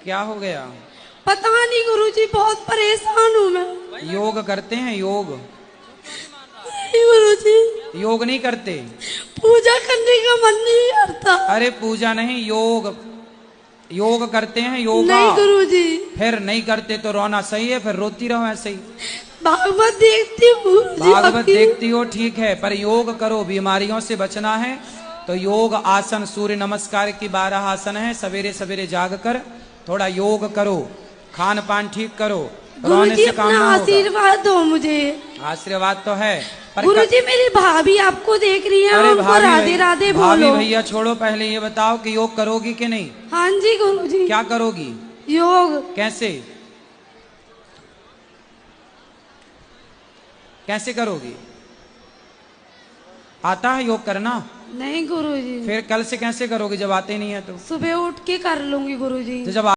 क्या हो गया? पता नहीं गुरुजी, बहुत परेशान हूँ मैं। योग करते हैं? योग नहीं गुरुजी, योग नहीं करते? पूजा करने का मन नहीं करता। अरे पूजा नहीं, योग योग करते हैं, योगा। नहीं गुरुजी। फिर नहीं करते तो रोना सही है, फिर रोती रहो ऐसे ही। भागवत देखती हूँ गुरुजी, भागवत आपकी। देखती हो, ठीक है, पर योग करो। बीमारियों से बचना है तो योग आसन, सूर्य नमस्कार की 12 आसन है। सवेरे सवेरे जाग कर थोड़ा योग करो, खान पान ठीक करो, रोने गुरुजी से काम अपना ना होगा। आशीर्वाद दो मुझे। आशीर्वाद तो है पर गुरुजी मेरी भाभी आपको देख रही है, अरे उनको राधे राधे भाभी बोलो। भैया छोड़ो, पहले ये बताओ कि योग करोगी कि नहीं? हाँ जी गुरुजी। क्या करोगी? योग। कैसे कैसे करोगी? आता है योग करना? नहीं गुरुजी। फिर कल से कैसे करोगे जब आते नहीं है तो? सुबह उठ के कर लूंगी गुरुजी। तो जब